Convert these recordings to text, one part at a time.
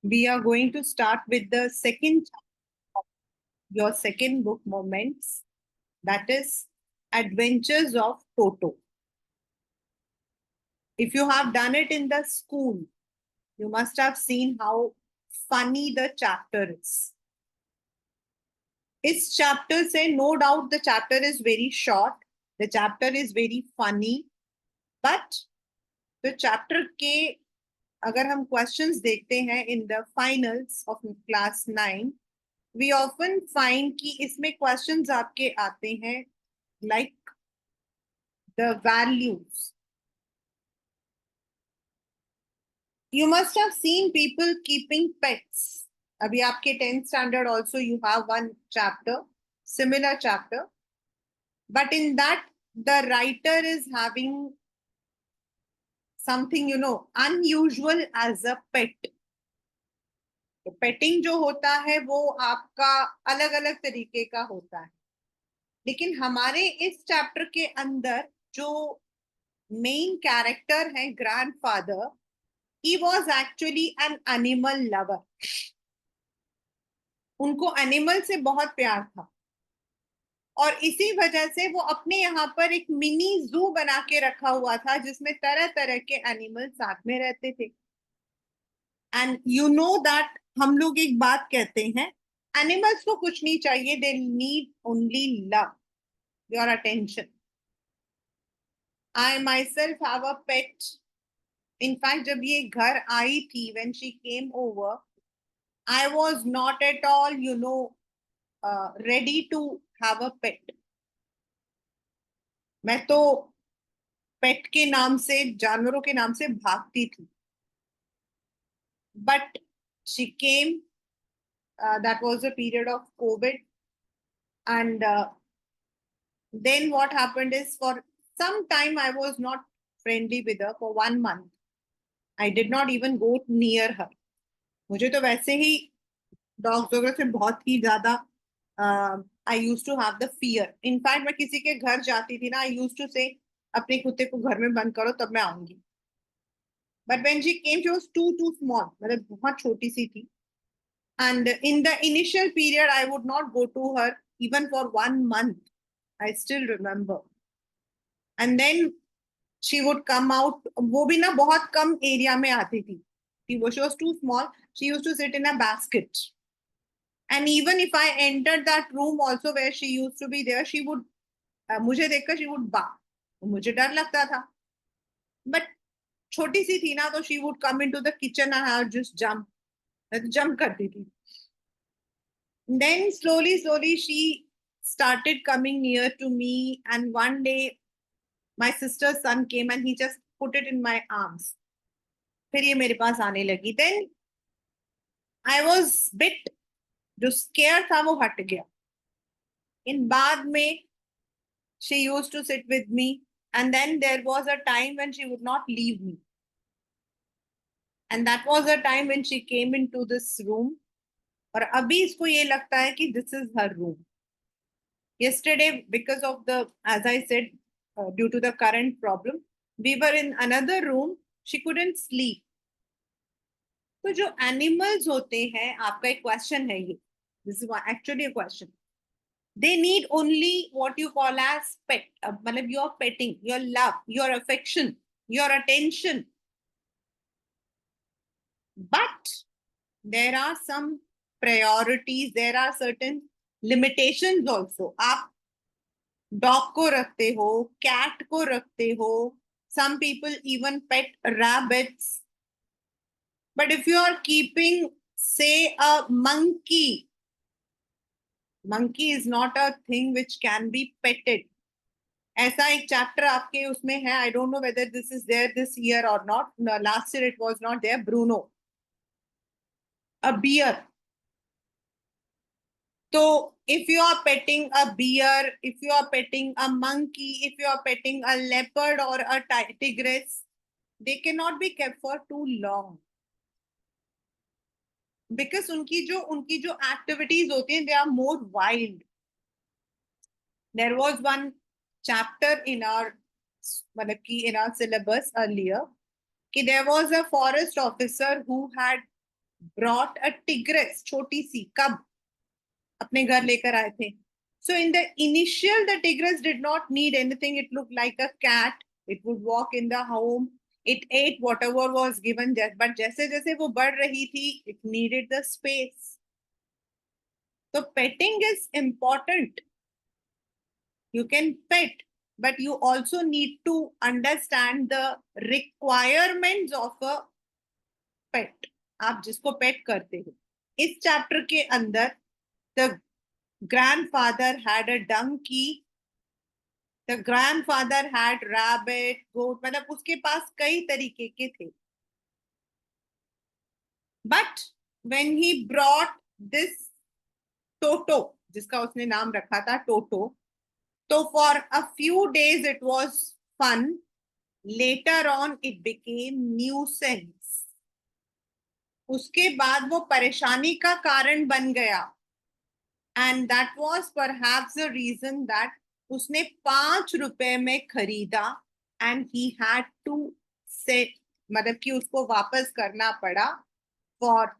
We are going to start with the second chapter of your second book, Moments, that is Adventures of Toto. If you have done it in the school, you must have seen how funny the chapter is. इस chapter से no doubt the chapter is very short, the chapter is very funny, but the chapter के अगर हम questions देखते हैं in the finals of class 9, we often find कि इसमें questions आपके आते हैं like the values. You must have seen people keeping pets. अभी आपके 10th standard also you have one chapter, similar chapter. But in that, the writer is having something, unusual as a pet. तो painting जो होता है वो आपका अलग अलग तरीके का होता है, लेकिन हमारे इस चैप्टर के अंदर जो मेन कैरेक्टर है grandfather, he was actually an animal lover. उनको एनिमल से बहुत प्यार था और इसी वजह से वो अपने यहाँ पर एक मिनी जू बना के रखा हुआ था जिसमें तरह तरह के एनिमल साथ में रहते थे. एंड यू नो दैट हम लोग एक बात कहते हैं, एनिमल्स को कुछ नहीं चाहिए, they need only love, your attention. I my self have a pet. In fact जब ये घर आई थी, when she came over, I was not at all, ready to have a pet. मैं तो पेट के नाम से, जानवरों के नाम से भागती थी. But she came, that was a period of COVID. And then what happened is for some time I was not friendly with her for 1 month. I did not even go near her. मुझे तो वैसे ही dogs वगैरह से बहुत ही ज्यादा I use to have the fear. In fact मैं किसी के घर जाती थी ना, आई यूज टू से अपने कुत्ते को घर में बंद करो तब मैं आऊंगी. But when she came she was too small, मतलब बहुत छोटी सी थी. And in the initial period I would not go to her even for 1 month. I still remember. And then she would come out. वो भी ना बहुत कम एरिया में आती थी. She was too small. She used to sit in a basket. And even if I entered that room also where she used to be there, she would, मुझे देखकर she would bark. मुझे डर लगता था. But छोटी सी थी ना, तो she would come into the kitchen and I would just jump. मैं तो jump करती थी. Then slowly she started coming near to me, and one day my sister's son came and he just put it in my arms. फिर ये मेरे पास आने लगी. Then I was bit, जो स्केयर था वो हट गया. इन बाद में she used to sit with me, and then there was a time when she would not leave me, and that was a time when she came into this room. और अभी इसको ये लगता है कि this is her room. Yesterday, because of the, as I said, due to the current problem, we were in another room. She couldn't sleep. तो जो animals होते हैं, आपका एक क्वेश्चन है ये, this is actually a question. They need only what you call as pet, मतलब your petting, your love, your affection, your attention. But there are some priorities, there are certain limitations also. आप dog को रखते हो, cat को रखते हो, some people even pet rabbits. But if you are keeping, say, a monkey, monkey is not a thing which can be petted. ऐसा एक chapter आपके उसमें है, I don't know whether this is there this year और not. Last year it was not there. Bruno, a bear. तो if you are petting a bear, if you are petting a monkey, if you are petting a leopard or a tigress, they cannot be kept for too long, because उनकी जो activities होती हैं, they are more wild. There was one chapter in our, मतलब कि in our syllabus earlier, कि there was a forest officer who had brought a tigress, छोटी सी कब अपने घर लेकर आए थे. So in the initial, the tigress did not need anything. It looked like a cat. It would walk in the home. It ate whatever was given. But जैसे जैसे वो बढ़ रही थी, it needed the space. So petting is important. You can pet, but you also need to understand the requirements of a pet. आप जिसको पेट करते हो. इस चैप्टर के अंदर the grandfather had a donkey. The grandfather had rabbit, goat. मतलब उसके पास कई तरीके के थे. But when he brought this Toto, जिसका उसने नाम रखा था Toto, तो for a few days it was fun. Later on it became nuisance. उसके बाद वो परेशानी का कारण बन गया. And that was perhaps the reason that उसने 5 रुपए में खरीदा and he had to say, मतलब कि उसको वापस करना पड़ा for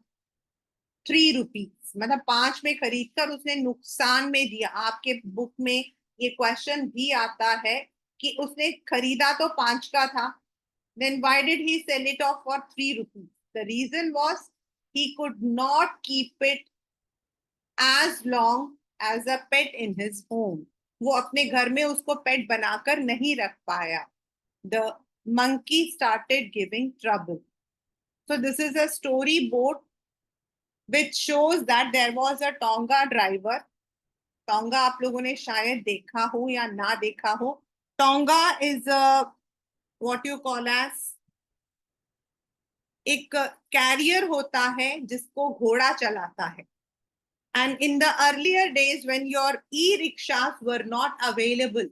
3 rupees. मतलब 5 में खरीद कर उसने नुकसान में दिया. आपके बुक में ये क्वेश्चन भी आता है कि उसने खरीदा तो 5 का था. Then why did he sell it off for 3 rupees? The reason was he could not keep it as long as a pet in his home. वो अपने घर में उसको पेट बनाकर नहीं रख पाया. The monkey started giving trouble. So this is a storyboard which shows that there was a Tonga driver. Tonga आप लोगों ने शायद देखा हो या ना देखा हो. Tonga is a what you call as एक कैरियर होता है जिसको घोड़ा चलाता है. And in the earlier days when your e-rickshaws were not available,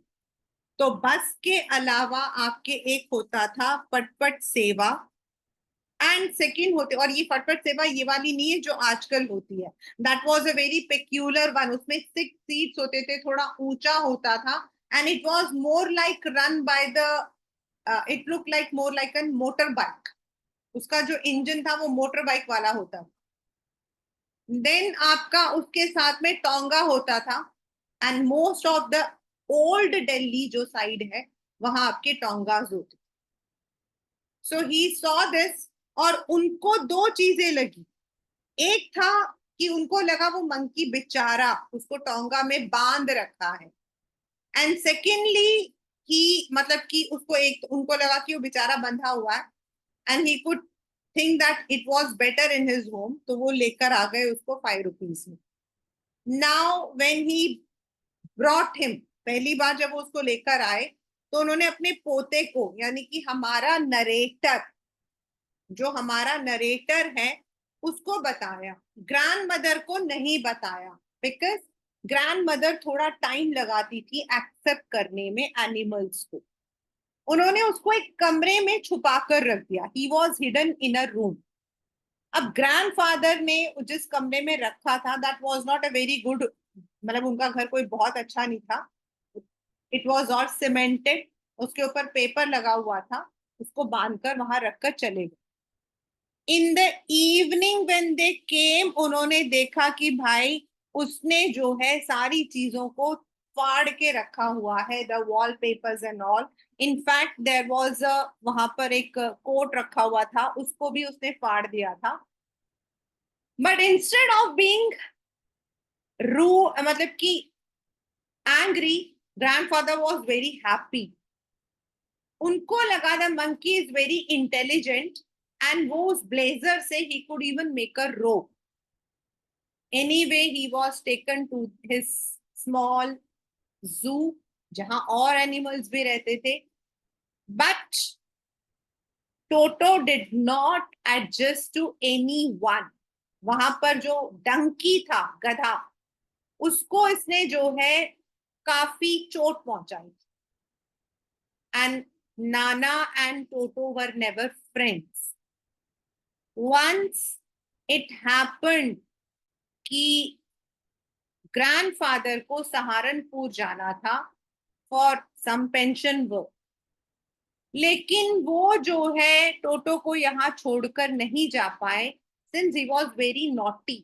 तो बस के अलावा आपके एक होता था फटफट सेवा. एंड सेकंड होते, और ये फटफट सेवा ये वाली नहीं है जो आजकल होती है. That was a very peculiar one. उसमें 6 सीट्स होते थे, थोड़ा ऊंचा होता था. And it was more like run by the it look like more like an motor bike. उसका जो इंजन था वो मोटर बाइक वाला होता. देन आपका उसके साथ में टोंगा होता था. And most of the old Delhi जो साइड है वहां आपके टोंगास होते. सो ही सॉ दिस, और उनको 2 चीजें लगी. एक था कि उनको लगा वो मंकी बेचारा, उसको टोंगा में बांध रखा है. एंड सेकेंडली कि मतलब कि उसको एक उनको लगा कि वो बेचारा बंधा हुआ है. And he could think that it was better in his home, तो वो लेकर आ गए उसको 5 रुपीज में. Now when he brought him, पहली बार जब वो उसको लेकर आए तो उन्होंने अपने पोते को, यानी कि हमारा नरेटर, जो हमारा नरेटर है उसको बताया. ग्रैंड मदर को नहीं बताया, बिकॉज ग्रैंड मदर थोड़ा टाइम लगाती थी एक्सेप्ट करने में एनिमल्स को. उन्होंने उसको एक कमरे में छुपा कर रख दिया. He was hidden in a room. अब ग्रैंडफादर ने जिस कमरे में रखा था that was not a very good, मतलब उनका घर कोई बहुत अच्छा नहीं था. It was all cemented. उसके ऊपर पेपर लगा हुआ था. उसको बांधकर वहां रखकर चले गए. In the evening when they came, उन्होंने देखा कि भाई उसने जो है सारी चीजों को फाड़ के रखा हुआ है, the wall papers and all. In fact there was a, वहां पर एक कोट रखा हुआ था, उसको भी उसने फाड़ दिया था. बट इंस्टेड ऑफ बीइंग रू, मतलब कि angry, grandfather was very happy. उनको लगा the monkey is very intelligent and वो उस ब्लेजर से he could even make a rope. Anyway, he was taken to his small zoo, जहां और एनिमल्स भी रहते थे. But Toto did not adjust to anyone. वहां पर जो डंकी था, गधा, उसको इसने जो है काफी चोट पहुंचाई. And Nana and Toto were never friends. Once it happened कि ग्रैंडफादर को सहारनपुर जाना था फॉर सम पेंशन वर्क. लेकिन वो जो है टोटो को यहाँ छोड़कर नहीं जा पाए. since he was very naughty.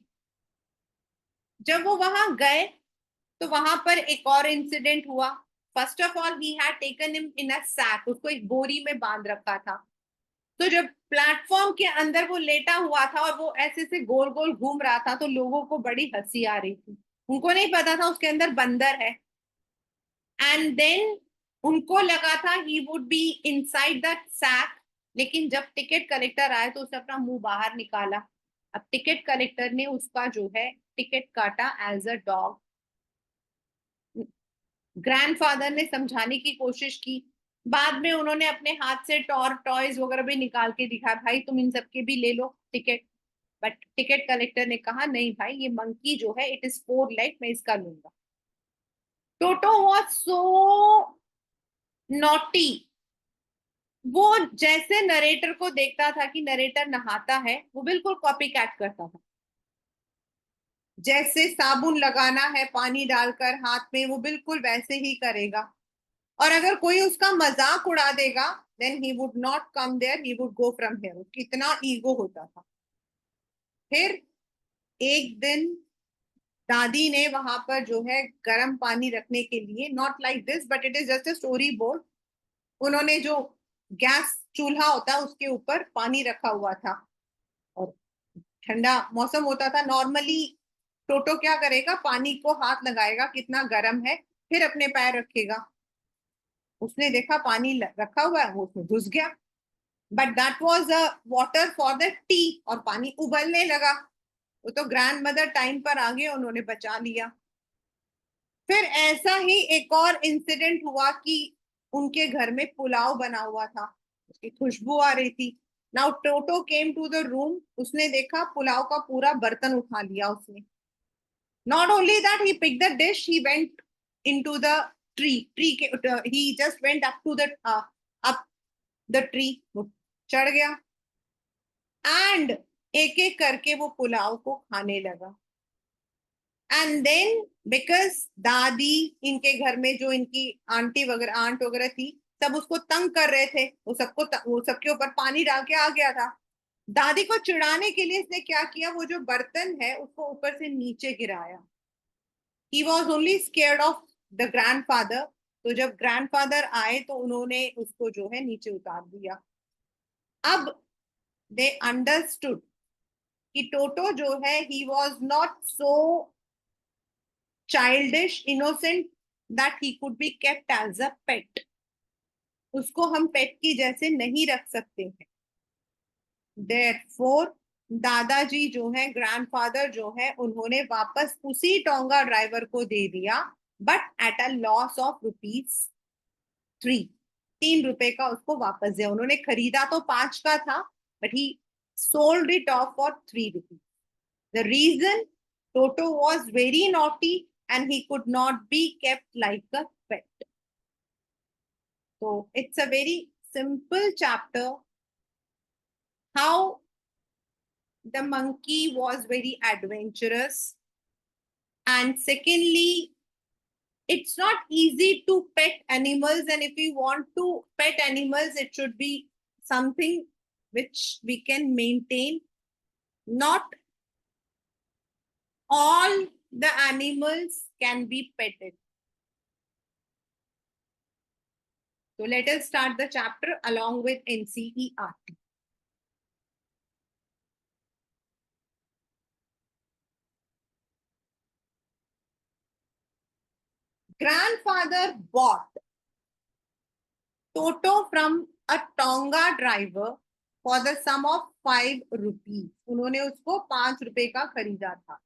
जब वो वहां गए तो वहां पर एक और इंसिडेंट हुआ. First of all he had taken him in a sack, उसको एक बोरी में बांध रखा था. तो जब प्लेटफॉर्म के अंदर वो लेटा हुआ था और वो ऐसे से गोल गोल घूम रहा था तो लोगों को बड़ी हंसी आ रही थी. उनको नहीं पता था उसके अंदर बंदर है. एंड देन उनको लगा था he would be inside that sack. लेकिन जब टिकट कलेक्टर आए तो उसने अपना मुंह बाहर निकाला. अब टिकट कलेक्टर ने उसका जो है टिकट काटा एज अ डॉग. ग्रैंडफादर ने समझाने की कोशिश की. बाद में उन्होंने अपने हाथ से टॉयज वगैरह भी निकाल के दिखाया, भाई तुम इन सबके भी ले लो टिकट. बट टिकट कलेक्टर ने कहा नहीं भाई, ये मंकी जो है इट इज 4 लेग, मैं इसका लूंगा. Toto was so naughty. वो जैसे नरेटर को देखता था कि नरेटर नहाता है, वो बिल्कुल कॉपी कैट करता था. जैसे साबुन लगाना है पानी डालकर हाथ में, वो बिल्कुल वैसे ही करेगा. और अगर कोई उसका मजाक उड़ा देगा then he would not come there, he would go from here. कितना ईगो होता था. फिर एक दिन दादी ने वहां पर जो है गर्म पानी रखने के लिए, not like this but it is just a story board, उन्होंने जो गैस चूल्हा होता है उसके ऊपर पानी रखा हुआ था. और ठंडा मौसम होता था. नॉर्मली टोटो क्या करेगा, पानी को हाथ लगाएगा कितना गर्म है, फिर अपने पैर रखेगा. उसने देखा पानी रखा हुआ है, वो उसमें घुस गया. But that was a water for the T, और पानी उबलने लगा. वो तो ग्रैंड मदर टाइम पर आ गए, उन्होंने बचा लिया. फिर ऐसा ही एक और इंसिडेंट हुआ कि उनके घर में पुलाव बना हुआ था, उसकी खुशबू आ रही थी. Now Toto came to the room, उसने देखा पुलाव का पूरा बर्तन उठा लिया उसने. Not only that, he pick the dish, he went into the tree के, he just went up to the up the tree, चढ़ गया. एंड एक एक करके वो पुलाव को खाने लगा. एंड देन बिकॉज दादी, इनके घर में जो इनकी आंटी वगैरह आंट वगैरह थी, सब उसको तंग कर रहे थे. वो सबके ऊपर पानी डाल के आ गया था. दादी को चिढ़ाने के लिए इसने क्या किया, वो जो बर्तन है उसको ऊपर से नीचे गिराया. He was only scared of the grandfather. तो जब ग्रैंडफादर आए तो उन्होंने उसको जो है नीचे उतार दिया. अब दे अंडरस्टूड कि टोटो जो है he was not so childish innocent that he could be kept as a pet. उसको हम पेट की जैसे नहीं रख सकते हैं. देयरफॉर दादाजी जो है, ग्रैंडफादर जो है, उन्होंने वापस उसी टोंगा ड्राइवर को दे दिया, but at a loss of ₹3. 3 रुपए का उसको वापस दिया. उन्होंने खरीदा तो 5 का था, but he sold it of for ₹3. The reason, Toto was very naughty and he could not be kept like a pet. So it's a very simple chapter how the monkey was very adventurous. And secondly, it's not easy to pet animals. And if we want to pet animals, it should be something which we can maintain. Not all the animals can be petted. So let us start the chapter along with NCERT. Grandfather bought Toto from a Tonga driver for the sum of ₹5. उन्होंने उसको ₹5 का खरीदा था.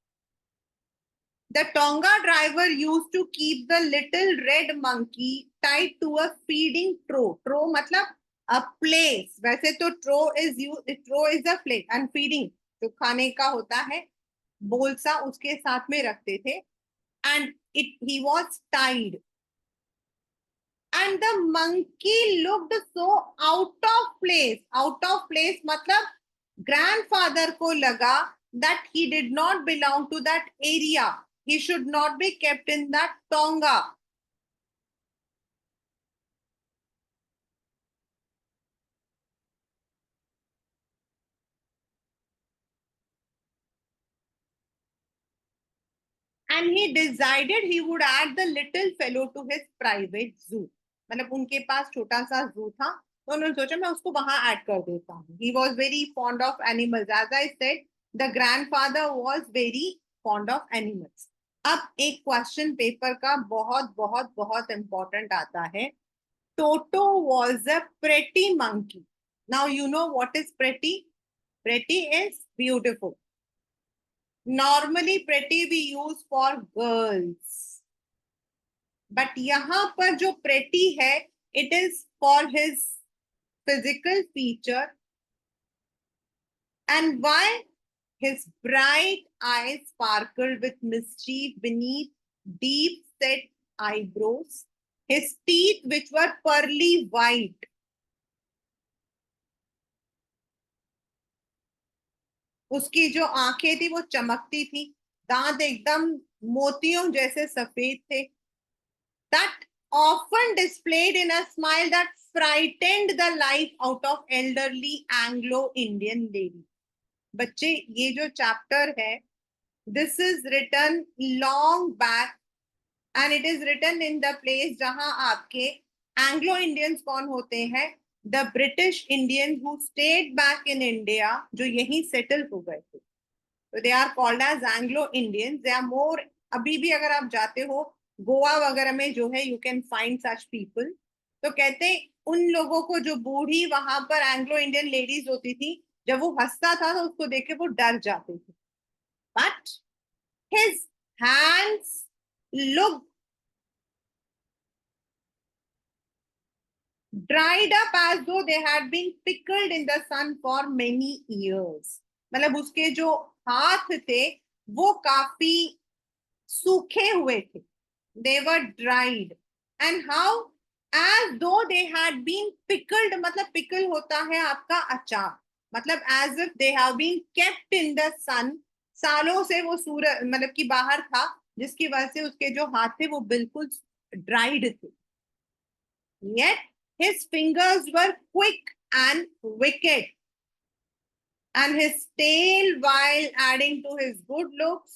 The Tonga driver used to keep the little red monkey tied to a feeding trough. Trough मतलब a place. वैसे तो trough is a place and feeding जो खाने का होता है, बोल सा उसके साथ में रखते थे. And he was tied. And the monkey looked so out of place. Out of place मतलब grandfather को लगा that he did not belong to that area. He should not be kept in that tonga. and he decided he would add the little fellow to his private zoo. मतलब उनके पास छोटा सा zoo था, तो उन्होंने सोचा मैं उसको वहां ऐड कर देता हूँ. He was very fond of animals. As I said, the grandfather was very fond of animals. अब एक क्वेश्चन पेपर का बहुत बहुत बहुत इंपॉर्टेंट आता है. Toto was a pretty monkey. Now you know what is pretty. Pretty is beautiful. Normally pretty we use for girls, but यहाँ पर जो pretty है, it is for his physical feature. And why? His bright eyes sparkled with mischief beneath deep set eyebrows. His teeth, which were pearly white. उसकी जो आंखें थी वो चमकती थी. दांत एकदम मोतियों जैसे सफेद थे. That often displayed in a smile that frightened the life out of elderly Anglo-Indian lady. बच्चे, ये जो चैप्टर है, this is written long back and it is written in the place जहां आपके एंग्लो इंडियंस कौन होते हैं? The British Indians who stayed back in India, जो यहीं सेटल हो गए थे. तो they are called as Anglo Indians. They are more. अभी भी अगर आप जाते हो गोवा वगैरह में जो है, you can find such people. तो कहते हैं उन लोगों को, जो बूढ़ी वहां पर एंग्लो इंडियन लेडीज होती थी, जब वो हंसता था तो उसको देख के वो डर जाते थे. But his hands look dried up as though they had been pickled in the sun for many years. मतलब उसके जो हाथ थे वो काफी सूखे हुए थे. They were dried. And how? As though they had been pickled. मतलब pickle होता है आपका अचार. मतलब as if they have been kept in the sun. सालों से वो सूरज मतलब कि बाहर था, जिसकी वजह से उसके जो हाथ थे वो बिल्कुल ड्राइड थे. Yet his fingers were quick and wicked, and his tail, while adding to his good looks,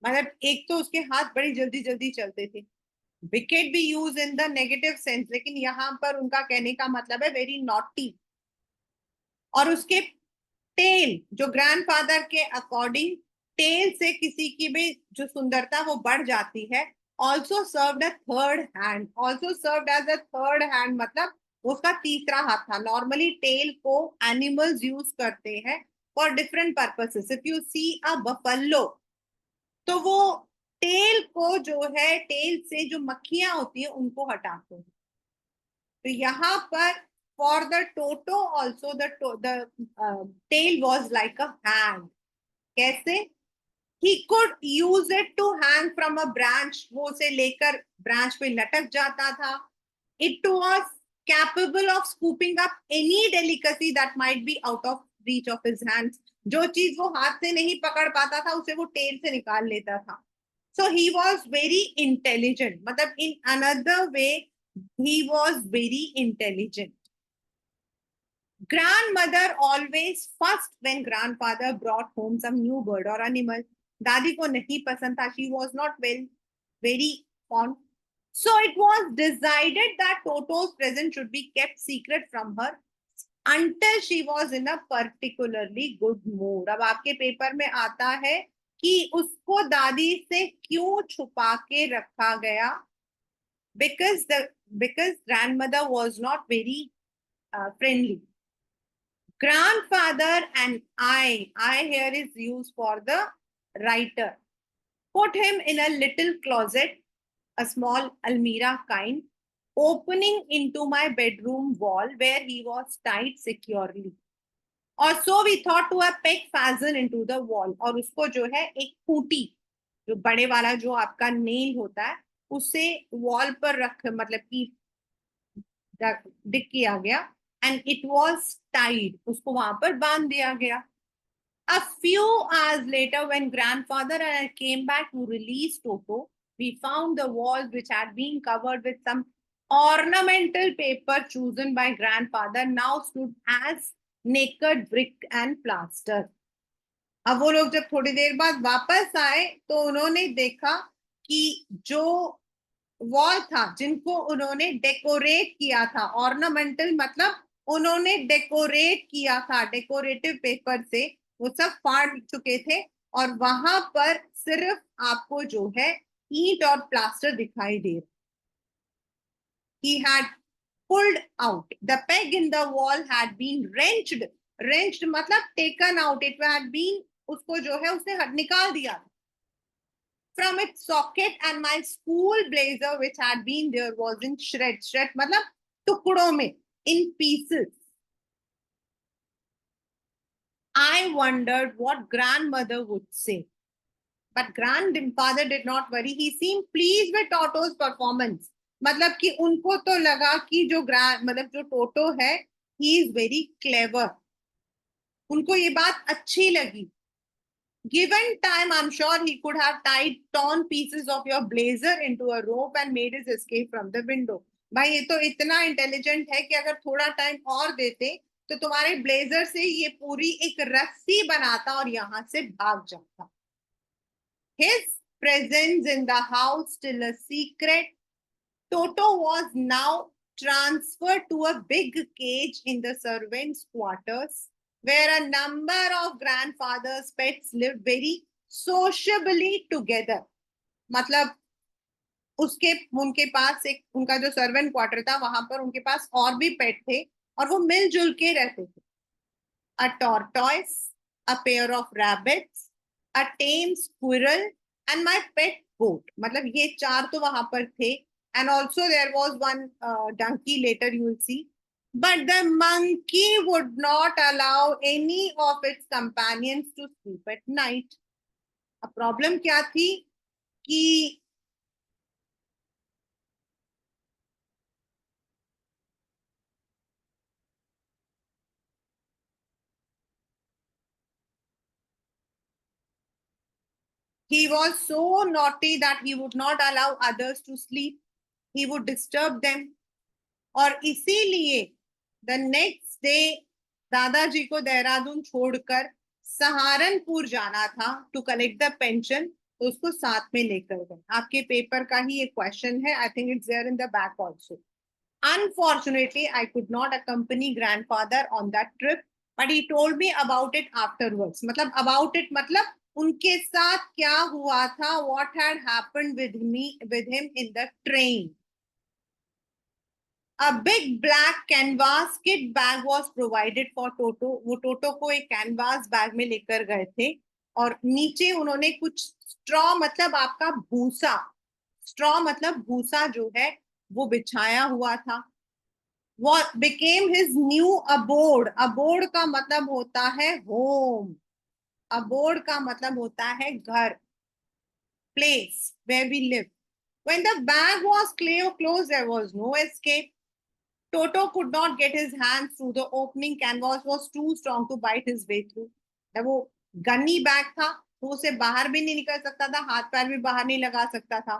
मतलब एक तो उसके हाथ बड़ी जल्दी जल्दी चलते थे. विकेट भी use in the negative sense, लेकिन यहाँ पर उनका कहने का मतलब है वेरी नॉटी. और उसके टेल, जो ग्रैंडफादर के अकॉर्डिंग टेल से किसी की भी जो सुंदरता वो बढ़ जाती है. Also served a third hand. Also served as a third hand मतलब उसका तीसरा हाथ था. नॉर्मली टेल को एनिमल्स यूज करते हैं for different purposes. If you see a buffalo, तो वो टेल को जो है, टेल से जो मक्खियां होती है उनको हटाते हैं. तो यहाँ पर for the Toto also the tail was like a hand. कैसे? He could use it to hang from a branch. वो उसे लेकर ब्रांच पे लटक जाता था. It was capable of scooping up any delicacy that might be out of reach of his hands. जो चीज वो हाथ से नहीं पकड़ पाता था उसे वो टेल से निकाल लेता था. So he was very intelligent. मतलब in another way, he was very intelligent. Grandmother always fussed when grandfather brought home some new bird or animal. दादी को नहीं पसंद था. She was not very fond. So it was decided that Toto's present should be kept secret from her until she was in a particularly good mood. अब आपके paper में आता है कि उसको दादी से क्यों छुपा के रखा गया. Because grandmother was not very friendly. Grandfather and I here is used for the writer, put him in a little closet, a small almirah kind, opening into my bedroom wall where he was tied securely. और so we thought to peg fasten into the wall. और उसको जो है एक खूंटी, जो बड़े वाला जो आपका नेल होता है, उसे वॉल पर रख मतलब कि डिक किया गया. And it was tied. उसको वहां पर बांध दिया गया. A few hours later, when grandfather and I came back to release Toto, we found the walls which had been covered with some ornamental paper chosen by grandfather now stood as naked brick and plaster. अब वो लोग जब थोड़ी देर बाद वापस आए तो उन्होंने देखा कि जो वॉल था जिनको उन्होंने डेकोरेट किया था, ऑर्नामेंटल मतलब उन्होंने डेकोरेट किया था डेकोरेटिव पेपर से, वो सब फाड़ चुके थे और वहां पर सिर्फ आपको जो है ईंट और प्लास्टर दिखाई दे रहा। He had pulled out. The peg in the wall had been wrenched. Wrenched मतलब taken out. It had been उसको जो है उसने निकाल दिया from its socket, and my school blazer which had been there was in shreds. Shred मतलब टुकड़ों में, in pieces. I wondered what grandmother would say. But grandfather did not worry. He seemed pleased with Toto's performance. मतलब कि उनको तो लगा कि जो मतलब जो टोटो है ही इज वेरी क्लेवर, उनको ये बात अच्छी लगी. Given time, I'm sure he could have tied torn pieces of your blazer into a rope and made his escape from the window. भाई ये तो इतना इंटेलिजेंट है कि अगर थोड़ा टाइम और देते तो तुम्हारे ब्लेजर से ये पूरी एक रस्सी बनाता और यहां से भाग जाता. His presence in the house still a secret, Toto was now transferred to a big cage in the servants' quarters, where a number of grandfather's pets lived very sociably together. मतलब उसके उनके पास एक उनका जो सर्वेंट क्वार्टर था वहां पर उनके पास और भी पेट थे और वो मिलजुल के रहते थे. A tortoise, a pair of rabbits, a tame squirrel, and my pet goat. मतलब ये चार तो वहां पर थे. And also there was one donkey, later you will see. But the monkey would not allow any of its companions to sleep at night. A problem क्या थी कि he was so naughty that he would not allow others to sleep. He would disturb them. और इसीलिए the next day दादाजी को देहरादून छोड़कर सहारनपुर जाना था टू कलेक्ट द पेंशन, तो उसको साथ में लेकर गए. आपके पेपर का ही एक क्वेश्चन है, I think it's there in the back also. Unfortunately, I could not accompany grandfather on that trip, but he told me about it afterwards. मतलब about it मतलब उनके साथ क्या हुआ था, what had happened with him in the train. A big black canvas kit bag was provided for Toto. वो टोटो को एक कैनवास बैग में लेकर गए थे और नीचे उन्होंने कुछ स्ट्रॉ मतलब आपका भूसा, स्ट्रॉ मतलब भूसा जो है वो बिछाया हुआ था. What became his new abode. Abode का मतलब होता है home. Abode का मतलब होता है घर, place where we live. When the bag was closed, there was no escape. Toto could not get his hands through the opening. Canvas was too strong to bite his way through. जब वो गन्नी bag था तो उसे बाहर भी नहीं निकल सकता था, हाथ पैर भी बाहर नहीं लगा सकता था.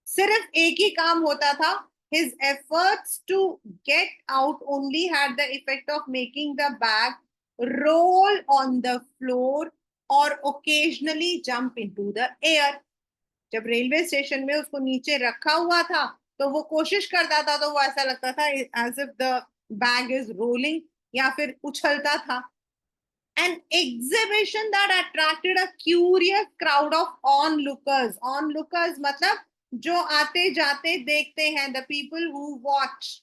सिर्फ एक ही काम होता था. His efforts to get out only had the effect of making the bag roll on the floor or occasionally jump into the air. जब रेलवे स्टेशन में उसको नीचे रखा हुआ था तो वो कोशिश करता था तो वो ऐसा लगता था as if the bag is rolling या फिर उछलता था. An exhibition that attracted a curious crowd of onlookers. Onlookers मतलब जो आते जाते देखते हैं, the people who watch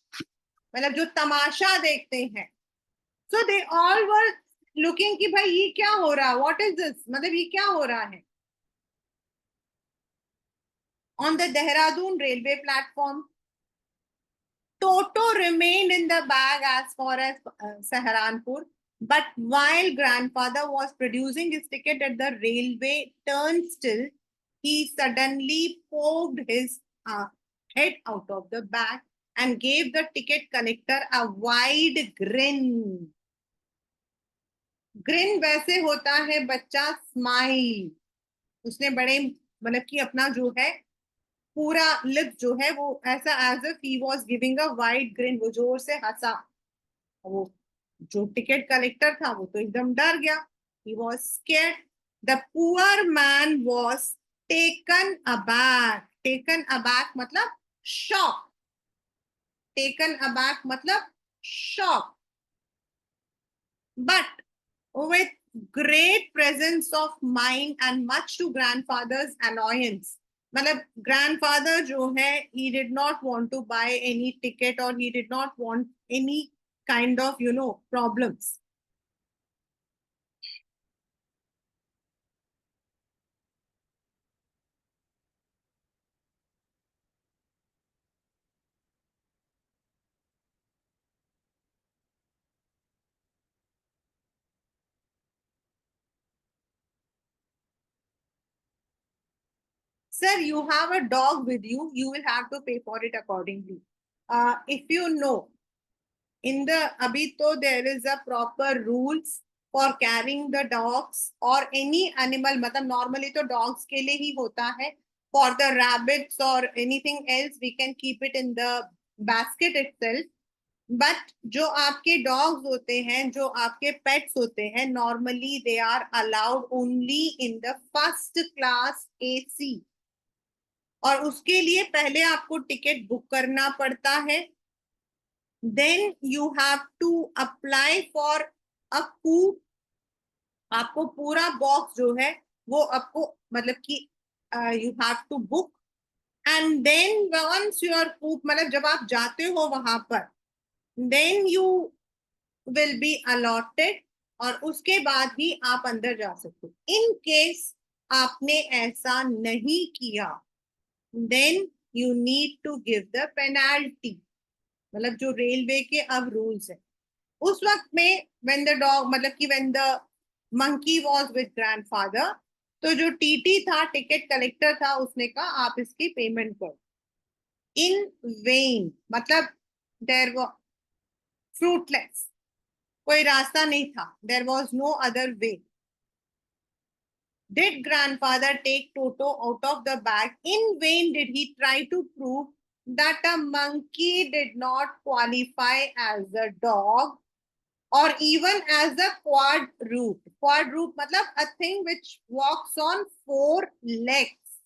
मतलब जो तमाशा देखते हैं. So they all were looking कि भाई ये क्या हो रहा है, what is this, मतलब ये क्या हो रहा है. On the Dehradun railway platform, Toto remained in the bag as far as Saharanpur, but while grandfather was producing his ticket at the railway turnstile, he suddenly poked his head out of the bag and gave the ticket collector a wide grin. Grin वैसे होता है बच्चा smile. उसने बड़े मतलब कि अपना जो है पूरा लिप जो है वो ऐसा as if he was giving a wide grin, वो जोर से हंसा. वो जो टिकट कलेक्टर था वो तो एकदम डर गया. He was scared. The poor man was taken aback. Taken aback मतलब shock. Taken aback मतलब shock. But with great presence of mind and much to grandfather's annoyance. मतलब grandfather जो है, he did not want to buy any ticket or he did not want any kind of problems. Sir, you have a dog with you, you will have to pay for it accordingly. If you know, in the abhi to there is a proper rules for carrying the dogs or any animal. मतलब normally तो dogs के लिए ही होता है. For the rabbits or anything else, we can keep it in the basket itself. But जो आपके dogs होते हैं, जो आपके pets होते हैं, normally they are allowed only in the first class AC. और उसके लिए पहले आपको टिकट बुक करना पड़ता है. Then you have to apply for a coop. आपको पूरा बॉक्स जो है वो आपको मतलब कि you have to book. And then once your coop मतलब जब आप जाते हो वहां पर, then you will be allotted और उसके बाद ही आप अंदर जा सकते हो. इन केस आपने ऐसा नहीं किया, then you need to give the penalty. मतलब जो रेलवे के अब रूल्स है उस वक्त में, व्हेन द डॉग मतलब कि when the monkey was with grandfather, तो जो टीटी था, टिकट कलेक्टर था, उसने कहा आप इसकी पेमेंट करो. इन वेन मतलब देयर वाज फ्रूटलेस, कोई रास्ता नहीं था. There was no other way. Did grandfather take Toto out of the bag? In vain did he try to prove that a monkey did not qualify as a dog or even as a quadruped. Quadruped मतलब a thing which walks on four legs.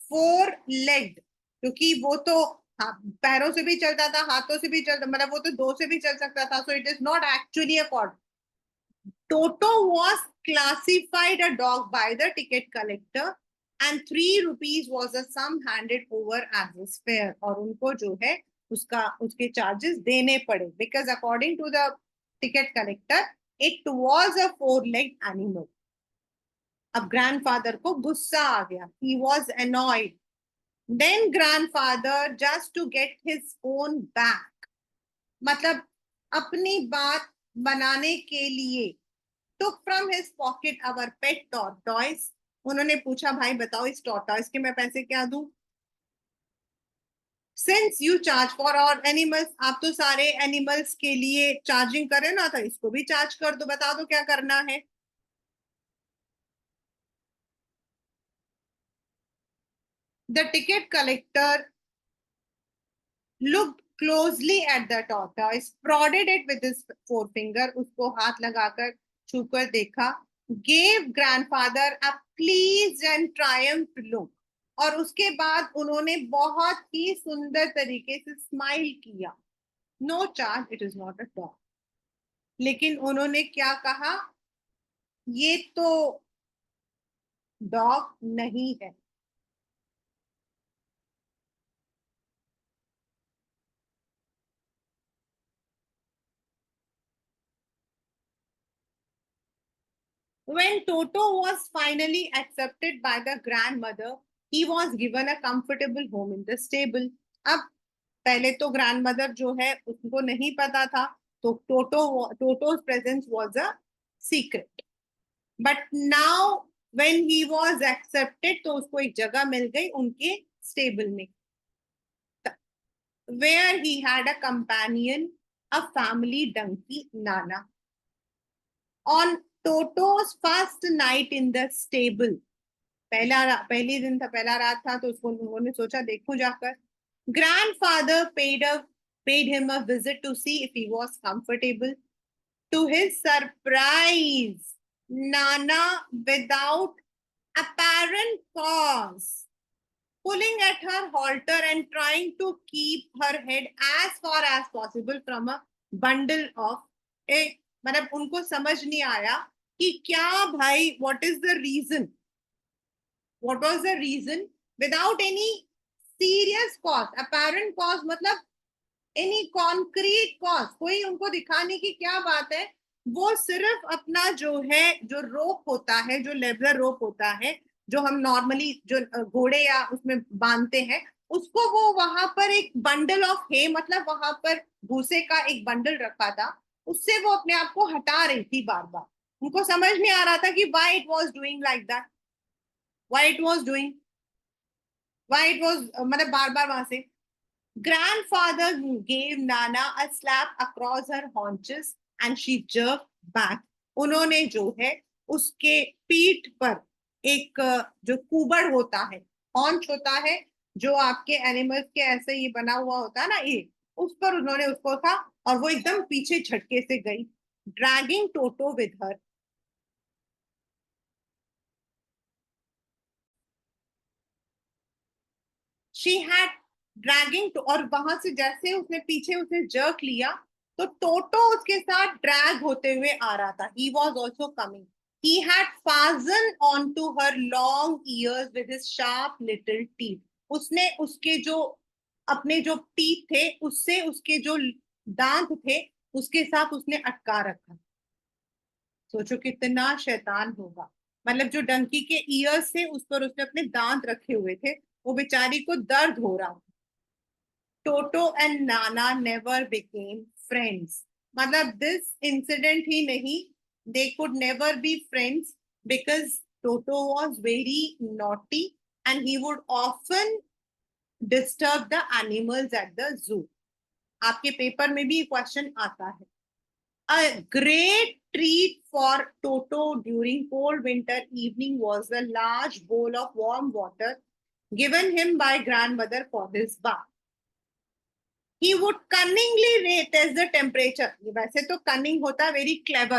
Four legged, क्योंकि वो तो पैरों से भी चलता था, हाथों से भी चलता, मतलब वो तो दो से भी चल सकता था. So it is not actually a quad. Toto was classified a dog by the ticket collector and 3 rupees was the sum handed over as his fare. और उनको जो है उसके charges देने पड़े, because according to the ticket collector it was a four-legged animal. अब grandfather को गुस्सा आ गया. He was annoyed. Then grandfather, just to get his own back, मतलब अपनी बात बनाने के लिए, took from his pocket our pet tortoise. उन्होंने पूछा भाई बताओ इस tortoise के मैं पैसे क्या दूं? Since you charge for our animals, आप तो सारे animals के लिए चार्जिंग करे ना, तो इसको भी चार्ज कर दो, बता दो क्या करना है. The ticket collector looked closely at the tortoise, prodded it with his forefinger, उसको हाथ लगाकर छूकर देखा, gave grandfather a pleased and triumphed look. और उसके बाद उन्होंने बहुत ही सुंदर तरीके से स्माइल किया. No charge, it is not a dog. लेकिन उन्होंने क्या कहा, ये तो डॉग नहीं है. When Toto was finally accepted by the grandmother, he was given a comfortable home in the stable. अब पहले तो grandmother जो है उसको नहीं पता था, तो Toto's presence was a secret. But now when he was accepted, तो उसको एक जगह मिल गई उनके stable में, where he had a companion, a family donkey, Nana. On Toto's first night in the stable, पहली दिन था, पहला रात था, तो उसको उन्होंने सोचा देखूं जाकर. Grandfather paid him a visit to see if he was comfortable. To his surprise, Nana, without apparent cause, pulling at her halter and trying to keep her head as far as possible from a bundle of a, मतलब उनको समझ नहीं आया कि क्या भाई, what is the reason, what was the reason, without any serious cause, apparent cause मतलब any concrete cause, कोई उनको दिखाने की क्या बात है, वो सिर्फ अपना जो है, जो रोप होता है, जो लेवलर रोप होता है, जो हम नॉर्मली जो घोड़े या उसमें बांधते हैं, उसको वो वहां पर एक बंडल ऑफ हे, मतलब वहां पर भूसे का एक बंडल रखा था, उससे वो अपने आप को हटा रही थी बार बार। उनको समझ नहीं आ रहा था कि why it was doing like that, why it was doing, why it was, मतलब बार बार वहां से। Grandfather gave Nana a slap across her haunches and she jerked back. उन्होंने जो है उसके पीठ पर एक जो कुबड़ होता है, हॉन्च होता है, जो आपके एनिमल्स के ऐसे ये बना हुआ होता है ना, ये उस पर उन्होंने उसको था, और वो एकदम पीछे झटके से गई, dragging Toto with her. She had dragging to, और वहां से जैसे उसने पीछे उसे जर्क लिया, तो टोटो उसके साथ ड्रैग होते हुए आ रहा था। He was also coming. He had fastened on to her long ears with his sharp little teeth. उसने उसके जो अपने जो टीथ थे, उससे उसके जो दांत थे, उसके साथ उसने अटका रखा। सोचो कितना शैतान होगा, मतलब जो डंकी के ईयर्स थे उस पर उसने अपने दांत रखे हुए थे, वो बेचारी को दर्द हो रहा। टोटो and Nana never became friends, मतलब दिस इंसिडेंट ही नहीं, they could never be friends, because Toto was very naughty and he would often disturb the animals at the zoo. आपके पेपर में भी क्वेश्चन आता है। A great treat for Toto during cold winter evening was a large bowl of warm water given him by grandmother for his bath. He would cunningly test the temperature. ये वैसे तो cunning होता है very clever.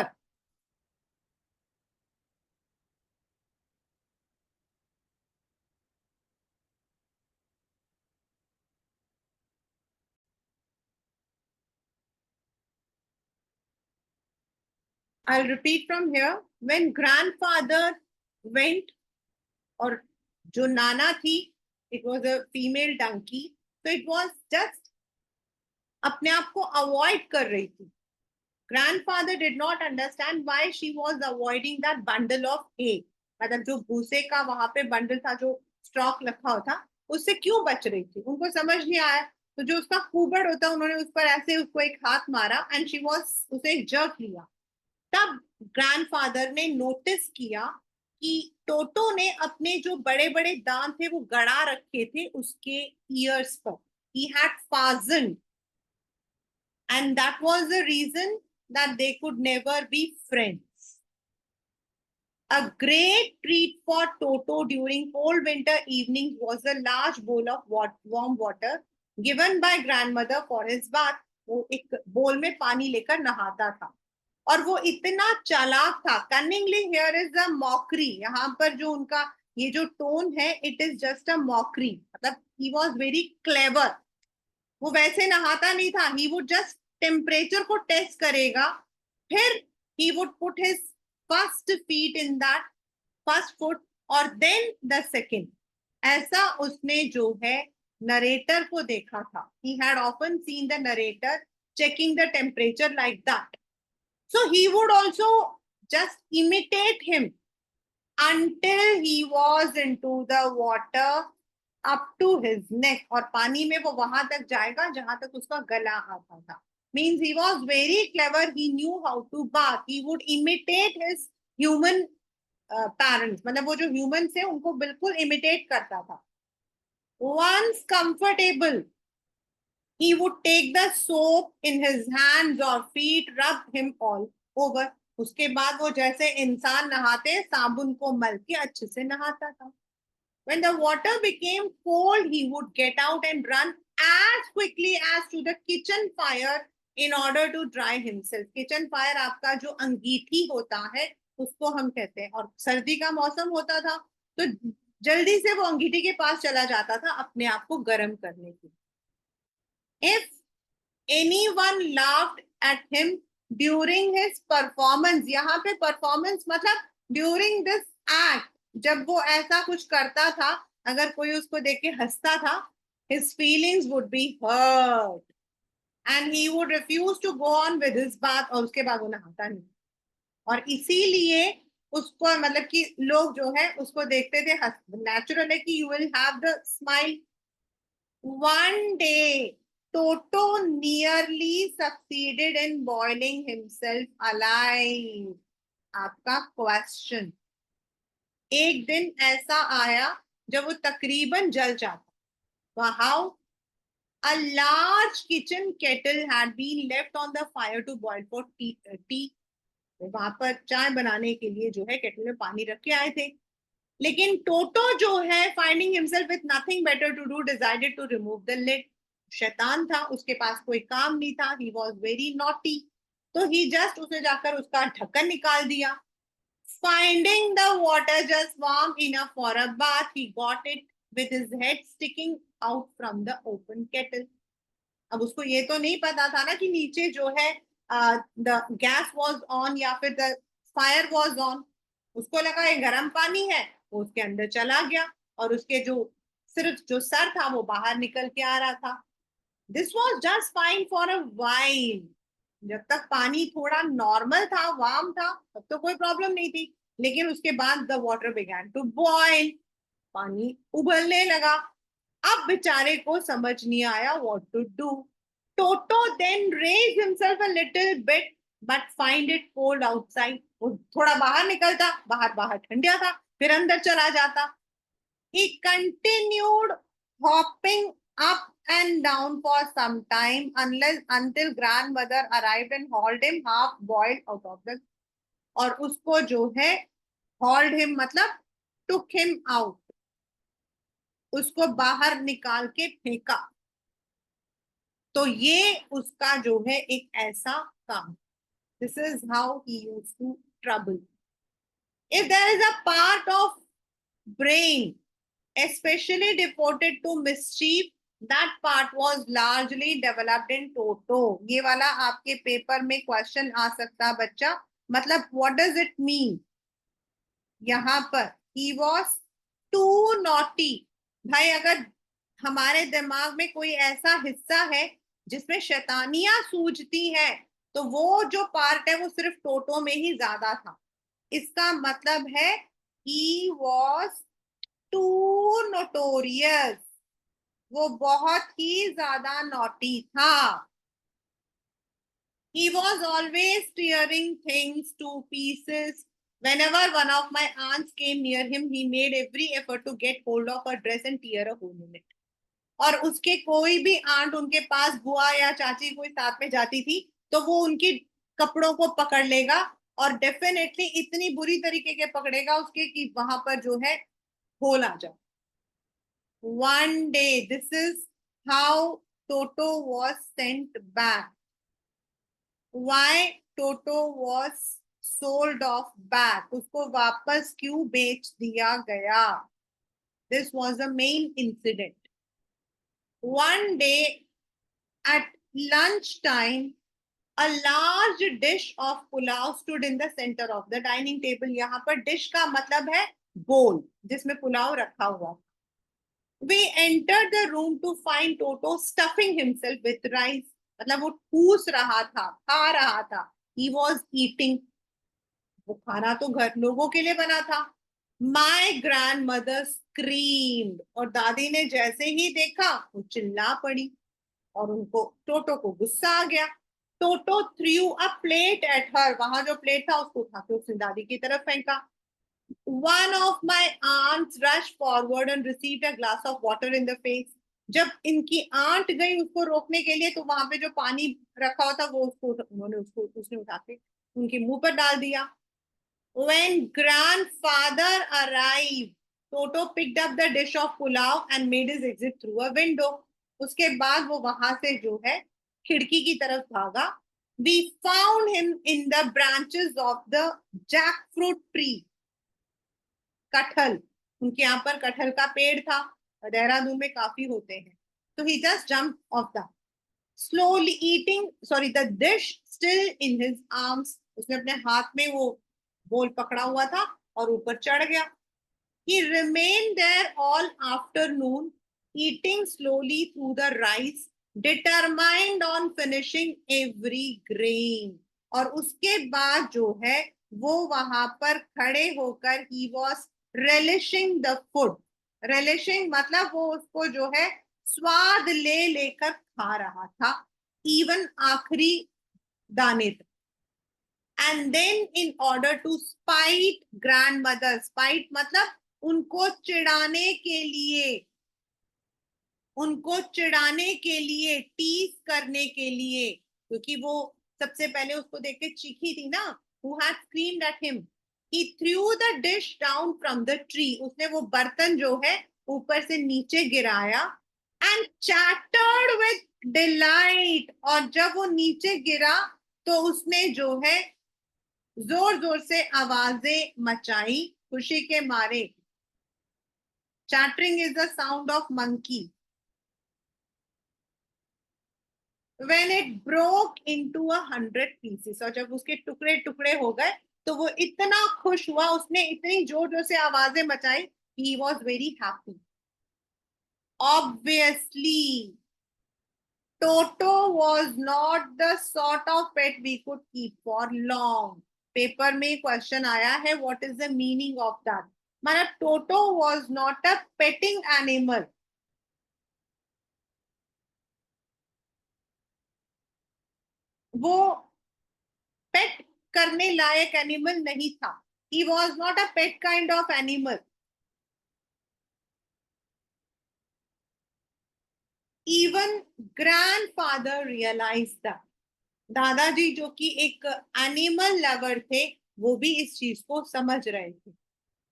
I'll repeat from here. When grandfather went, और जो नाना थी, it was a female donkey, so it was just अपने आप को avoid कर रही थी। Grandfather did not understand why she was avoiding that bundle of hay, मतलब जो भूसे का वहां पे बंडल था, जो स्टॉक रखा हुआ था, उससे क्यों बच रही थी, उनको समझ नहीं आया। तो जो उसका कुबड़ होता, उन्होंने उस पर ऐसे उसको एक हाथ मारा एंड शी वॉज, उसे एक जर्क लिया। तब ग्रैंडफादर ने नोटिस किया कि टोटो ने अपने जो बड़े बड़े दांत थे वो गड़ा रखे थे उसके ईयर्स पर। He had fastened, and that was the reason that they could never be friends. A great treat for Toto during cold winter evenings was a large bowl of warm water given by grandmother for his bath. वो एक बोल में पानी लेकर नहाता था, और वो इतना चालाक था। Cunningly here is a mockery, यहाँ पर जो उनका ये जो टोन है, it is just a mockery, मतलब ही वॉज वेरी क्लेवर। वो वैसे नहाता नहीं था, ही वुड जस्ट टेम्परेचर को टेस्ट करेगा, फिर he would put his first feet in that first foot, और देन द सेकेंड। ऐसा उसने जो है नरेटर को देखा था। He had often seen the narrator checking the temperature like that, so he would also just imitate him until he was into the water up to his neck, और पानी में वो वहां तक जाएगा जहां तक उसका गला आता था। Means he was very clever, he knew how to bath, he would imitate his human parents, मतलब वो जो humans है उनको बिल्कुल imitate करता था। Once comfortable, he would take the soap in his hands or feet, rub him all over. उसके बाद वो जैसे इंसान नहाते साबुन को मल के अच्छे से नहाता था। When the water became cold, he would get out and run as quickly as to the kitchen fire in order to dry himself. Kitchen fire आपका जो अंगीठी होता है उसको हम कहते हैं, और सर्दी का मौसम होता था तो जल्दी से वो अंगीठी के पास चला जाता था अपने आप को गर्म करने के लिए. If anyone laughed at him during his performance, यहाँ पे performance मतलब during this act, जब वो ऐसा कुछ करता था, अगर कोई उसको देख के हंसता था, his feelings would be hurt and he would refuse to go on with his bath, और उसके बाद वो नहाता नहीं. और इसीलिए उसको मतलब कि लोग जो है उसको देखते थे, नेचुरल है कि you will have the smile. One day Toto nearly succeeded in boiling himself alive. आपका क्वेश्चन, एक दिन ऐसा आया जब वो तकरीबन जल जाता. How? A large kitchen kettle had been left on the fire to boil for tea. वहां पर चाय बनाने के लिए जो है केटल में पानी रख के आए थे. लेकिन टोटो जो है, finding himself with nothing better to do, decided to remove the lid. शैतान था, उसके पास कोई काम नहीं था. He was very naughty. तो ही जस्ट उसे जाकर उसका ढक्कन निकाल दिया. Finding the water just warm enough for a bath, he got it with his head sticking out from the open kettle. अब उसको ये तो नहीं पता था ना कि नीचे जो है द गैस वॉज ऑन या फिर द फायर वॉज ऑन. उसको लगा ये गर्म पानी है, वो उसके अंदर चला गया और उसके जो सिर्फ जो सर था वो बाहर निकल के आ रहा था. This was just fine for a while. जब तक पानी थोड़ा नॉर्मल था, वार्म था, तब तो कोई प्रॉब्लम नहीं थी. लेकिन उसके बाद the water began to boil, पानी उबलने लगा. अब बेचारे को समझ नहीं आया what to do. Toto then raise himself a little bit but find it cold outside. वो थोड़ा बाहर निकलता, बाहर बाहर ठंडा था, फिर अंदर चला जाता. He continued hopping up and down for some time until grandmother arrived and hauled him half boiled out of the. और उसको जो है hauled him मतलब took him out, उसको बाहर निकाल के फेंका. तो ये उसका जो है एक ऐसा काम. This is how he used to trouble. If there is a part of brain especially devoted to mischief, that part was largely developed in Toto. ये वाला आपके पेपर में क्वेश्चन आ सकता बच्चा. मतलब what does it mean? यहाँ पर he was too naughty. भाई अगर हमारे दिमाग में कोई ऐसा हिस्सा है जिसमें शैतानियां सूझती है, तो वो जो पार्ट है वो सिर्फ टोटो में ही ज्यादा था. इसका मतलब है he was too notorious. वो बहुत ही ज्यादा नॉटी था. He was always tearing things to pieces. Whenever one of my aunts came near him, he made every effort to get hold of her dress and tear a hole in it. और उसके कोई भी aunt उनके पास, बुआ या चाची कोई साथ में जाती थी, तो वो उनकी कपड़ों को पकड़ लेगा और डेफिनेटली इतनी बुरी तरीके के पकड़ेगा उसके कि वहां पर जो है होल आ जाए. One day, this is how Toto was sent back. Why Toto was sold off back? उसको वापस क्यों बेच दिया गया? This was the main incident. One day at lunchtime, a large dish of pulao stood in the center of the dining table. यहाँ पर dish का मतलब है bowl जिसमें पुलाव रखा हुआ. We entered the room to find Toto stuffing himself with rice. मतलब वो ठूस रहा था, खा रहा था. He was eating. वो खाना तो घर लोगों के लिए बना था. My grandmother screamed. और दादी ने जैसे ही देखा वो चिल्ला पड़ी और उनको टोटो को गुस्सा आ गया. Toto threw a plate at her. वहां जो प्लेट था उसको उठा के उसने दादी की तरफ फेंका. One of my aunts rushed forward and received a glass of water in the face. जब इनकी आंट गई उसको रोकने के लिए, तो वहां पे जो पानी रखा हुआ था वो उसने उठा के उनके मुंह पर डाल दिया. When grandfather arrived, Toto picked up the dish of pulao and made his exit through a window. उसके बाद वो वहां से जो है खिड़की की तरफ भागा. We found him in the branches of the jackfruit tree. कटहल, उनके यहाँ पर कटहल का पेड़ था, देहरादून में काफी होते हैं. तो he just jumped off that, slowly eating, sorry, the dish still in his arms. उसने अपने हाथ में वो बोल पकड़ा हुआ था और ऊपर चढ़ गया. He remained there all afternoon, eating slowly through the rice, determined on finishing every grain. और उसके बाद जो है वो वहां पर खड़े होकर he was relishing the food. relishing मतलब वो उसको जो है स्वाद ले लेकर खा रहा था, even आखिरी दाने तक. And then in order to spite grandmother, spite मतलब उनको चिढ़ाने के लिए, उनको चिढ़ाने के लिए, टीज करने के लिए, क्योंकि वो सबसे पहले उसको देख के चीखी थी ना, who had screamed at him. He threw the dish down from the tree. उसने वो बर्तन जो है ऊपर से नीचे गिराया and chattered with delight. और जब वो नीचे गिरा तो उसने जो है जोर जोर से आवाजें मचाई खुशी के मारे. Chattering is the sound of monkey. When it broke into 100 pieces, और जब उसके टुकड़े टुकड़े हो गए तो वो इतना खुश हुआ, उसने इतनी जोर जोर से आवाजें मचाई. He was very happy. Obviously, Toto was not the sort of pet we could keep for long. Paper में क्वेश्चन आया है, what is the meaning of that? मतलब Toto was not a petting animal. वो पेट करने लायक animal नहीं था. He was not a pet kind of animal. Even grandfather realized that. दादाजी जो कि एक एनिमल लवर थे, वो भी इस चीज को समझ रहे थे.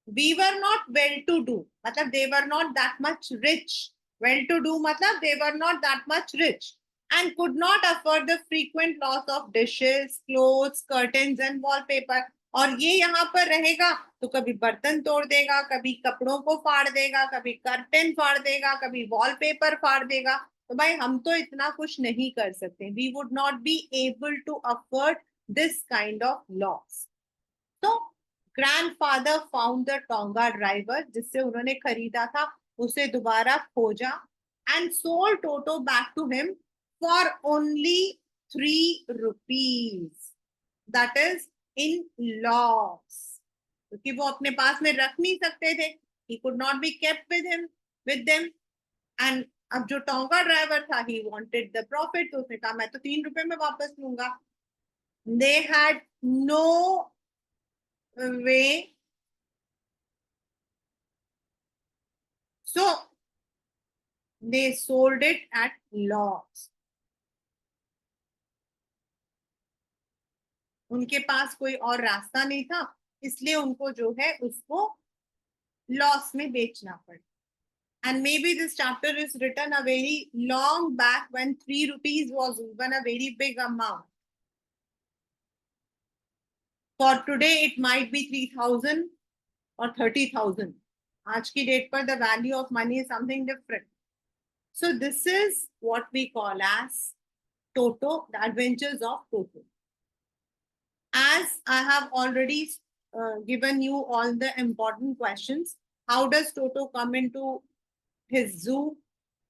We were not well to do, मतलब they were not that much rich. Well to do मतलब they were not that much rich and could not afford the frequent loss of dishes, clothes, curtains and wallpaper. और ये यहाँ पर रहेगा तो कभी बर्तन तोड़ देगा, कभी कपड़ों को फाड़ देगा, कभी कर्टन फाड़ देगा, कभी वॉलपेपर फाड़ देगा. तो भाई हम तो इतना कुछ नहीं कर सकते. We would not be able to afford this kind of loss. तो grandfather found the tonga driver, जिससे उन्होंने खरीदा था, उसे दोबारा खोजा and sold Toto back to him for only 3 rupees. That is in loss, क्योंकि वो अपने पास में रख नहीं सकते थे. He could not be kept with them. And अब जो टोंगा ड्राइवर था, ही वांटेड द प्रॉफिट, तो उसने कहा मैं तो 3 रुपए में वापस लूंगा. They had no way. So they sold it at loss. उनके पास कोई और रास्ता नहीं था, इसलिए उनको जो है उसको लॉस में बेचना पड़ा. And maybe this chapter is written a very long back when 3 rupees was even a very big amount. For today, it might be 3,000 or 30,000. आज की डेट पर the value of money is something different. So this is what we call as Toto, the adventures of Toto. As I have already given you all the important questions, how does Toto come into his zoo?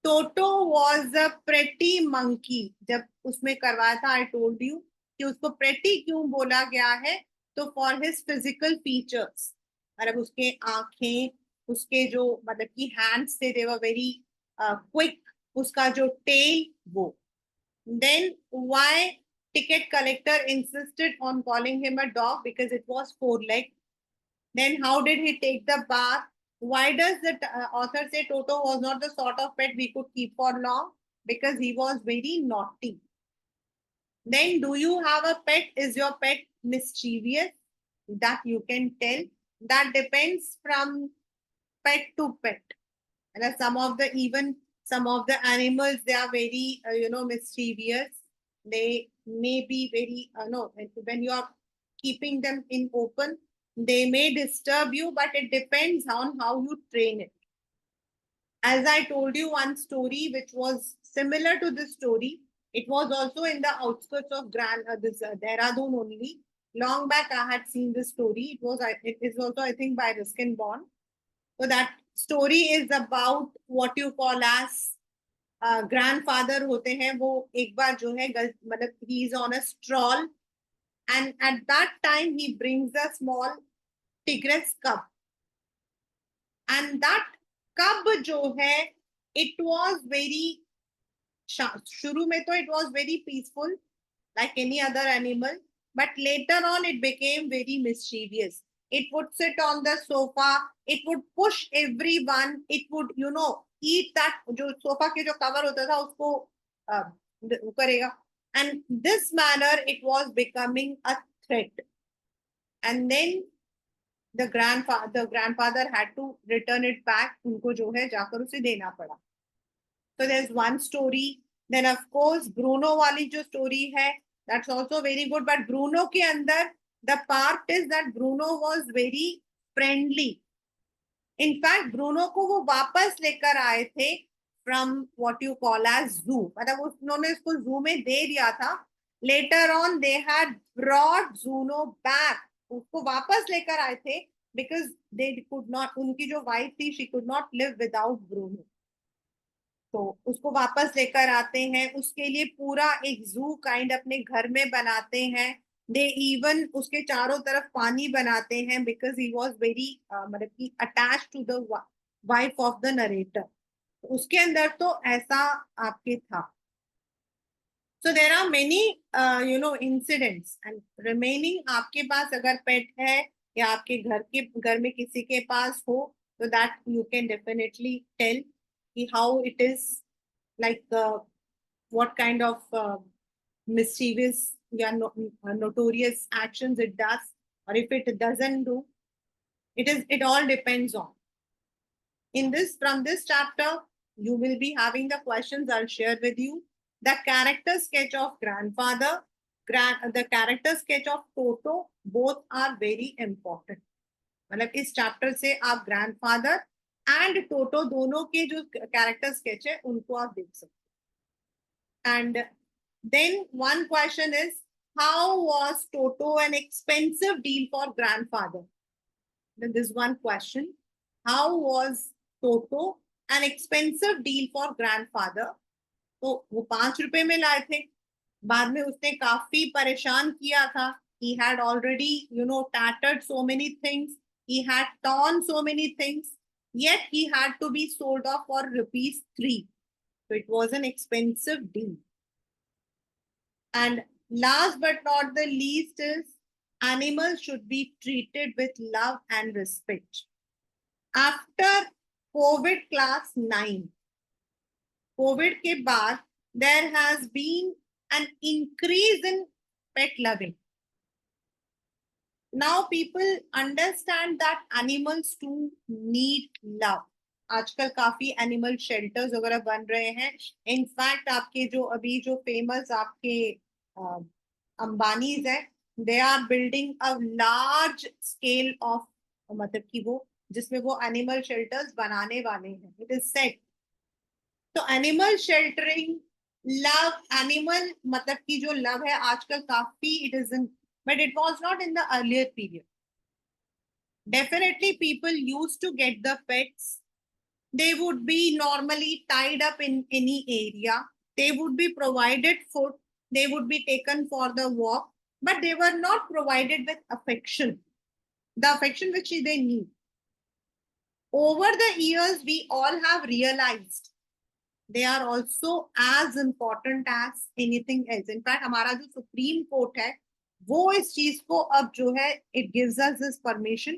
Toto was a pretty monkey. जब उसमें करवाया था, I told you कि उसको pretty क्यों बोला गया है, तो for his physical features. मतलब उसके आंखें, उसके जो मतलब कि hands थे, they were very quick. उसका जो tail वो. Then why ticket collector insisted on calling him a dog? Because it was 4 legged. Then how did he take the bath? Why does the author say Toto was not the sort of pet we could keep for long? Because he was very naughty. Then do you have a pet? Is your pet mischievous? That you can tell. That depends from pet to pet. And some of the animals, they are very mischievous. They may be very, no, when you are keeping them in open, they may disturb you, but it depends on how you train it. As I told you one story which was similar to this story, it was also in the outskirts of Dehradun only. Long back, I had seen this story. It is also, I think, by Ruskin Bond. So that story is about what you call as grandfather होते हैं वो एक बार जो है मतलब he is on a stroll and at that time he brings a small tigress cub and that cub जो है it was very शुरू में तो it was very peaceful like any other animal, but later on it became very mischievous. It would sit on the sofa, it would push everyone, it would, eat that जो sofa के जो cover होता था उसको करेगा. And this manner it was becoming a threat. And then the grandfather had to return it back. उनको जो है जाकर उसे देना पड़ा. So there's one story. Then of course Bruno वाली जो story है, that's also very good. But Bruno के अंदर the part is that Bruno was very friendly. In fact, Bruno को वो वापस लेकर आए थे from what you call as zoo. मतलब उन्होंने इसको zoo में दे दिया था. Later on they had brought Bruno back. उसको वापस लेकर आए थे because they could not, उनकी जो wife थी, she could not live without Bruno. तो उसको वापस लेकर आते हैं, उसके लिए पूरा एक जू काइंड अपने घर में बनाते हैं. दे इवन उसके चारों तरफ पानी बनाते हैं बिकॉज ही वॉज वेरी मतलब कि attach to the wife of the narrator. उसके अंदर तो ऐसा आपके था. So there are many incidents and remaining. आपके पास अगर पेट है या आपके घर में किसी के पास हो तो that you can definitely tell how it is like what kind of mischievous notorious actions it does, or if it doesn't do. It all depends on. From this chapter you will be having the questions. I'll share with you the character sketch of grandfather, the character sketch of Toto. Both are very important. मतलब इस chapter से आप grandfather and Toto दोनों के जो character sketch है उनको आप देख सकते हैं. And then one question is how was Toto an expensive deal for grandfather. This one question, how was Toto an expensive deal for grandfather. तो वो 5 रुपए में लाए थे, बाद में उसने काफी परेशान किया था. He had already, tattered so many things. He had torn so many things. Yet he had to be sold off for ₹3. So it was an expensive deal. And last but not the least is animals should be treated with love and respect. After COVID class 9, COVID के बाद there has been an increase in pet loving. Now people understand that animals too need love. आजकल काफी animal shelters वगैरह बन रहे हैं. In fact आपके जो अभी जो फेमस आपके अंबानीज है, they are building a large scale of, मतलब कि वो जिसमें वो एनिमल शेल्टर्स बनाने वाले हैं. It is set. तो एनिमल शेल्टरिंग, लव, एनिमल मतलब कि जो लव है आजकल काफी it is in, but it was not in the earlier period. Definitely people used to get the pets. They would be normally tied up in any area. They would be provided food. They would be taken for the walk, but they were not provided with affection, the affection which they need. Over the years, we all have realized they are also as important as anything else. In fact, हमारा जो supreme court है वो इस चीज को अब जो है it gives us this permission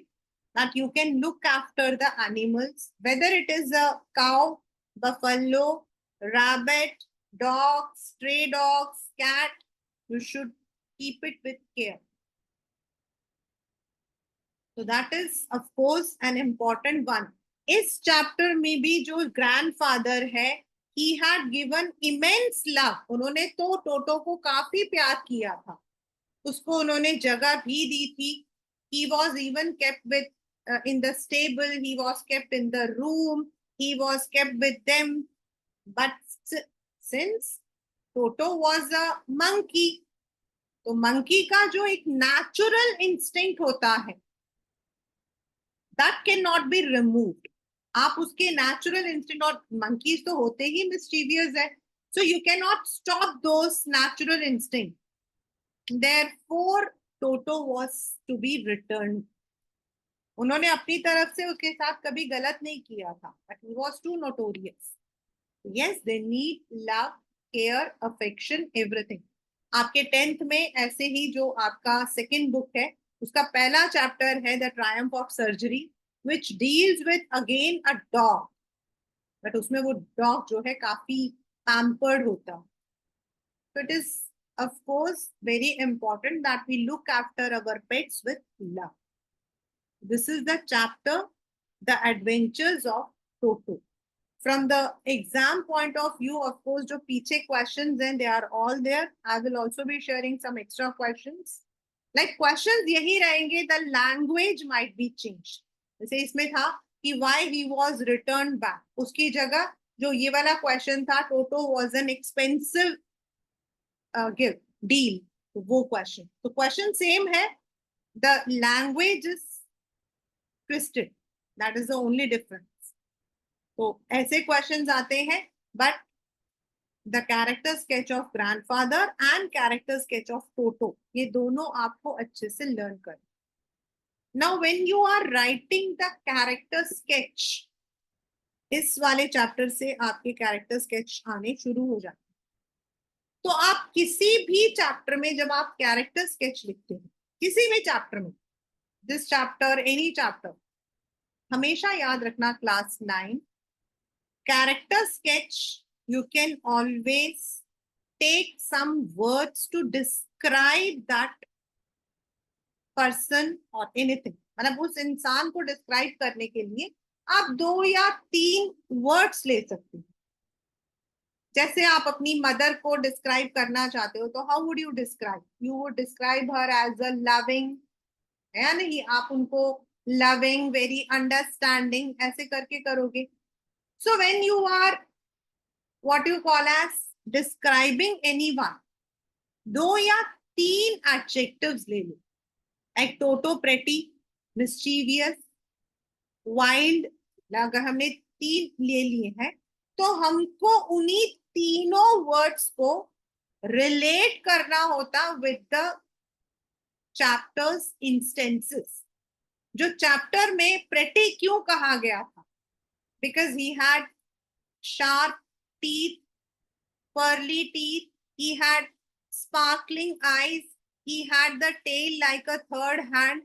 that you can look after the animals, whether it is a cow, buffalo, rabbit, dog, stray dogs, cat, you should keep it with care. So that is of course an important one. इस chapter में भी जो grandfather है he had given immense love. उन्होंने तो टोटो को काफी प्यार किया था, उसको उन्होंने जगह भी दी थी. He was even kept with in the stable. He was kept in the room. He was kept with them. But since Toto was a monkey, तो मंकी का जो एक नेचुरल इंस्टिंक्ट होता है, that can not be removed. आप उसके natural instinct, और monkeys तो होते ही मिस्टीवियस है, so you can not stop those natural instinct. Therefore Toto was to be return. उन्होंने अपनी तरफ से उसके साथ कभी गलत नहीं किया था, but he was too notorious. Yes, they need love, care, affection, everything. आपके 10th में ऐसे ही जो आपका सेकंड बुक है, उसका पहला चैप्टर है the Triumph of surgery, which deals with again a dog. But उसमें वो डॉग जो है काफी पैम्पर्ड होता. So it is of course very important that we look after our pets with love. This is the chapter, The Adventures of Toto. From the exam point of view, of course, जो पीछे questions हैं, they are all there. I will also be sharing some extra questions. Like questions यही रहेंगे, the language might be changed. जैसे इसमें था कि why he was returned back. उसकी जगह जो ये वाला question था, Toto was an expensive gift, deal. वो question. तो question same है. The language is twisted. That is the only difference. तो ऐसे क्वेश्चंस आते हैं, but the character sketch of grandfather and character sketch of Toto, ये दोनों आपको अच्छे से लर्न करें. Now when you are writing the character sketch, इस वाले चैप्टर से आपके कैरेक्टर स्केच आने शुरू हो जाते हैं. तो आप किसी भी चैप्टर में जब आप कैरेक्टर स्केच लिखते हैं, किसी भी चैप्टर में, दिस चैप्टर, एनी चैप्टर, हमेशा याद रखना class 9, character sketch, you can always take some words to describe that person or anything. मतलब उस इंसान को डिस्क्राइब करने के लिए आप 2 या 3 वर्ड्स ले सकते हैं. जैसे आप अपनी मदर को डिस्क्राइब करना चाहते हो, तो how would you describe? You would describe her as a loving, है नहीं? आप उनको लविंग, वेरी अंडरस्टैंडिंग, ऐसे करके करोगे. So when you are what you call as describing anyone, 2 या 3 adjectives ले लो. Like Toto, pretty, mischievous, wild. अगर हमने 3 ले लिए हैं, तो हमको उन्हीं तीनों वर्ड्स को रिलेट करना होता विद द चैप्टर्स इंस्टेंसेस. जो चैप्टर में प्रेटी क्यों कहा गया था? Because he had sharp teeth, pearly teeth, he had sparkling eyes, he had the tail like a third hand.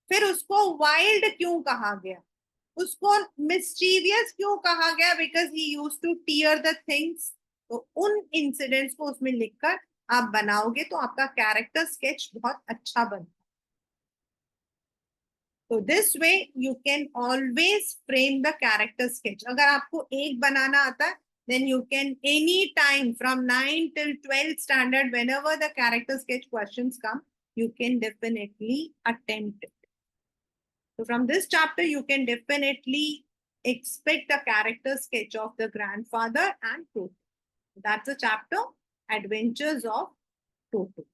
फिर उसको wild क्यों कहा गया? उसको mischievous क्यों कहा गया? Because he used to tear the things. तो उन इंसिडेंट्स को उसमें लिखकर आप बनाओगे तो आपका कैरेक्टर स्केच बहुत अच्छा बनता. तो this way you can always frame the character sketch. अगर आपको एक बनाना आता है, then you can anytime from 9 till 12th standard, whenever the character sketch questions come, you can definitely attempt it. So from this chapter, you can definitely expect a character sketch of the grandfather and Toto. That's the chapter, Adventures of Toto.